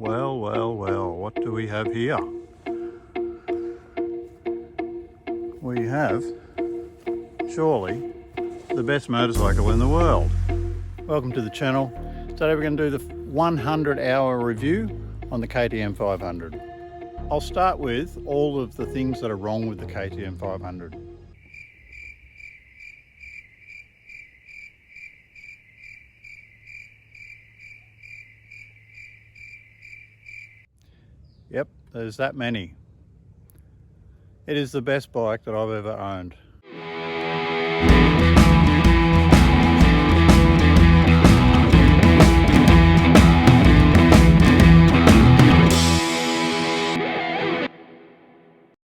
Well, well, well, what do we have here? We have, surely, the best motorcycle in the world. Welcome to the channel. Today we're going to do the 100-hour review on the KTM 500. I'll start with all of the things that are wrong with the KTM 500. Yep, there's that many. It is the best bike that I've ever owned.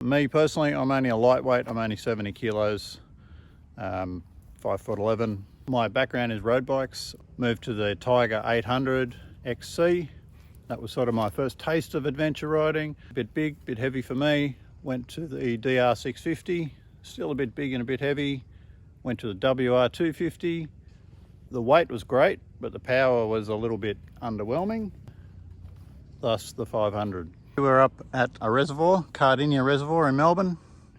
Me personally, I'm only a lightweight. I'm only 70 kilos, 5'11". My background is road bikes. Moved to the Tiger 800 XC. That was sort of my first taste of adventure riding. A bit big, a bit heavy for me. Went to the DR650, still a bit big and a bit heavy. Went to the WR250. The weight was great, but the power was a little bit underwhelming. Thus the 500. We're up at a reservoir, Cardinia Reservoir in Melbourne,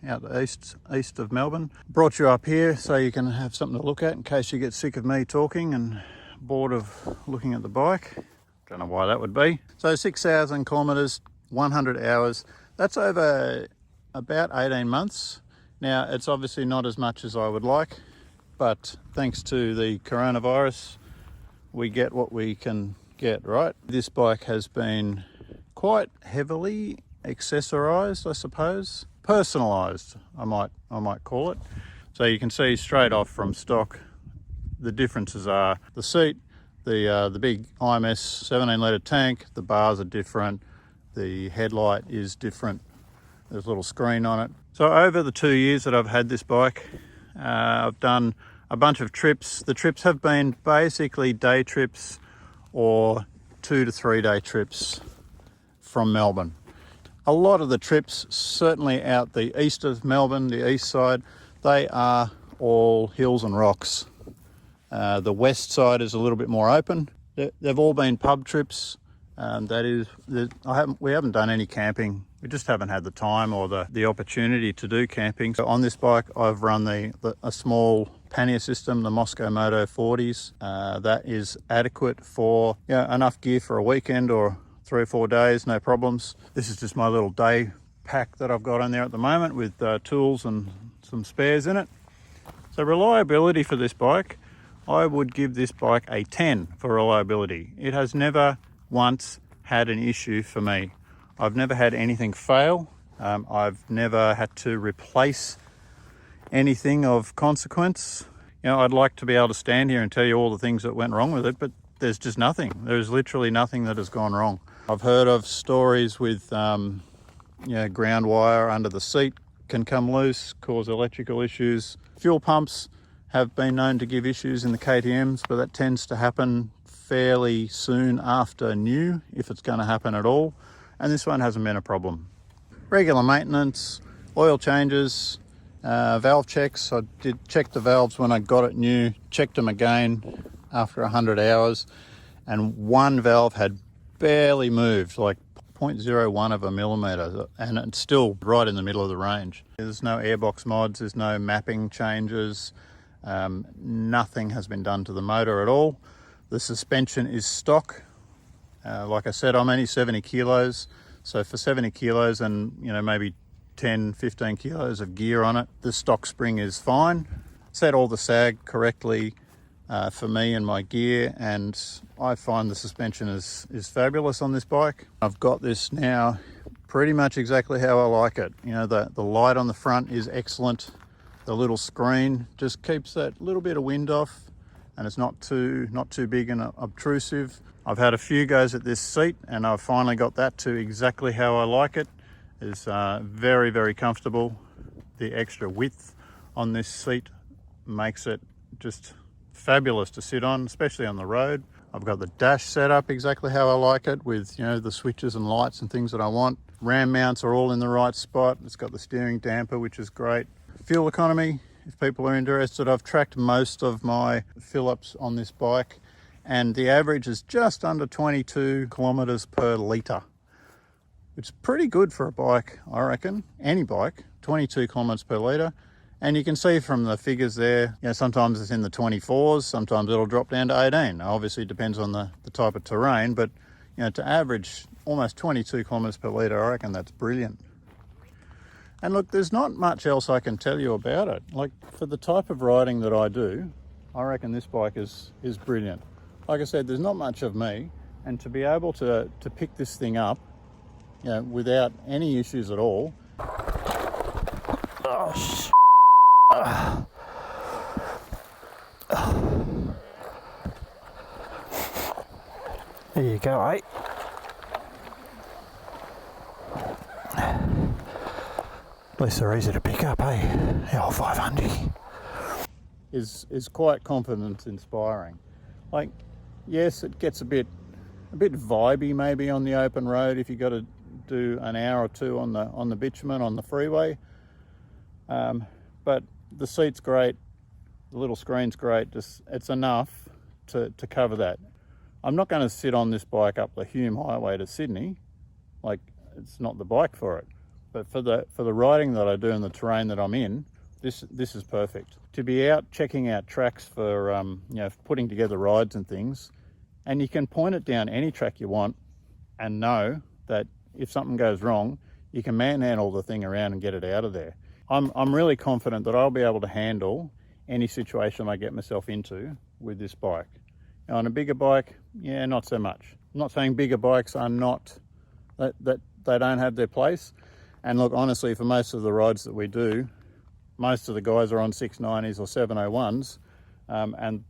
out the east of Melbourne. Brought you up here so you can have something to look at in case you get sick of me talking and bored of looking at the bike. Don't know why that would be. So 6,000 kilometers, 100 hours. That's over about 18 months. Now, it's obviously not as much as I would like, but thanks to the coronavirus, we get what we can get, right? This bike has been quite heavily accessorized, I suppose. Personalized, I might call it. So you can see straight off from stock, the differences are the seat, the big IMS 17 litre tank, the bars are different, the headlight is different, there's a little screen on it. So over the 2 years that I've had this bike, I've done a bunch of trips. The trips have been basically day trips or 2 to 3 day trips from Melbourne. A lot of the trips, certainly out the east of Melbourne, the east side, they are all hills and rocks. The west side is a little bit more open. They've all been pub trips. We haven't done any camping. We just haven't had the time or the opportunity to do camping. So on this bike, I've run a small pannier system, the Moscow Moto 40s. That is adequate for enough gear for a weekend or 3 or 4 days, no problems. This is just my little day pack that I've got on there at the moment with tools and some spares in it. So reliability for this bike, I would give this bike a 10 for reliability. It has never once had an issue for me. I've never had anything fail. I've never had to replace anything of consequence. I'd like to be able to stand here and tell you all the things that went wrong with it, but there's just nothing. There's literally nothing that has gone wrong. I've heard of stories with ground wire under the seat can come loose, cause electrical issues. Fuel pumps have been known to give issues in the KTMs, but that tends to happen fairly soon after new, if it's going to happen at all. And this one hasn't been a problem. Regular maintenance, oil changes, valve checks. I did check the valves when I got it new, checked them again after 100 hours, and one valve had barely moved, like 0.01 of a millimeter, and it's still right in the middle of the range. There's no airbox mods, there's no mapping changes, nothing has been done to the motor at all. The suspension is stock. Like I said, I'm only 70 kilos, so for 70 kilos and maybe 10, 15 kilos of gear on it, the stock spring is fine. Set all the sag correctly for me and my gear, and I find the suspension is fabulous on this bike. I've got this now pretty much exactly how I like it. The light on the front is excellent. The little screen just keeps that little bit of wind off, and it's not too big and obtrusive. I've had a few goes at this seat, and I've finally got that to exactly how I like it. It's very, very comfortable. The extra width on this seat makes it just fabulous to sit on, especially on the road. I've got the dash set up exactly how I like it, with the switches and lights and things that I want. Ram mounts are all in the right spot. It's got the steering damper, which is great. Fuel economy, if people are interested, I've tracked most of my fill-ups on this bike, and the average is just under 22 kilometers per litre, which is pretty good for a bike, I reckon. Any bike, 22 kilometers per litre. And you can see from the figures there, you know, sometimes it's in the 24s, sometimes it'll drop down to 18. Obviously it depends on the type of terrain, but you know, to average almost 22 kilometers per litre, I reckon that's brilliant. And look, there's not much else I can tell you about it. Like, for the type of riding that I do, I reckon this bike is brilliant. Like I said, there's not much of me, and to be able to pick this thing up, you know, without any issues at all. There you go, eh? At least they're easy to pick up, eh? The old 500. Is quite confidence inspiring. Like, yes, it gets a bit vibey maybe on the open road if you got to do an hour or two on the bitumen on the freeway, but the seat's great, the little screen's great. Just, it's enough to cover that. I'm not going to sit on this bike up the Hume Highway to Sydney. Like, it's not the bike for it. But for the riding that I do and the terrain that I'm in, this is perfect. To be out checking out tracks for you know, putting together rides and things, and you can point it down any track you want and know that if something goes wrong, you can manhandle the thing around and get it out of there. I'm really confident that I'll be able to handle any situation I get myself into with this bike. Now, on a bigger bike, yeah, not so much. I'm not saying bigger bikes are not, that they don't have their place. And look, honestly, for most of the rides that we do, most of the guys are on 690s or 701s, and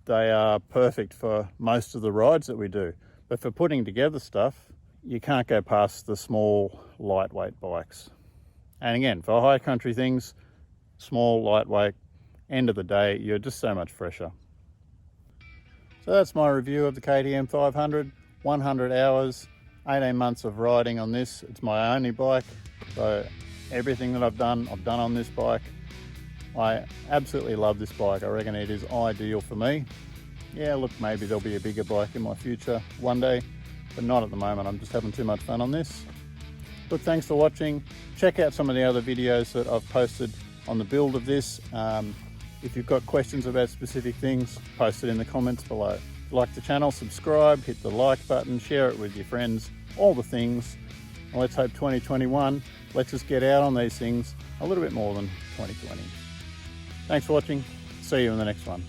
they are perfect for most of the rides that we do. But for putting together stuff, you can't go past the small, lightweight bikes. And again, for high country things, small, lightweight, end of the day, you're just so much fresher. So that's my review of the KTM 500, 100 hours, 18 months of riding on this. It's my only bike, so everything that I've done on this bike. I absolutely love this bike. I reckon it is ideal for me. Yeah, look, maybe there'll be a bigger bike in my future one day, but not at the moment. I'm just having too much fun on this. Look, thanks for watching. Check out some of the other videos that I've posted on the build of this. If you've got questions about specific things, post it in the comments below. If you like the channel, subscribe, hit the like button, share it with your friends, all the things. And let's hope 2021 lets us get out on these things a little bit more than 2020. Thanks for watching. See you in the next one.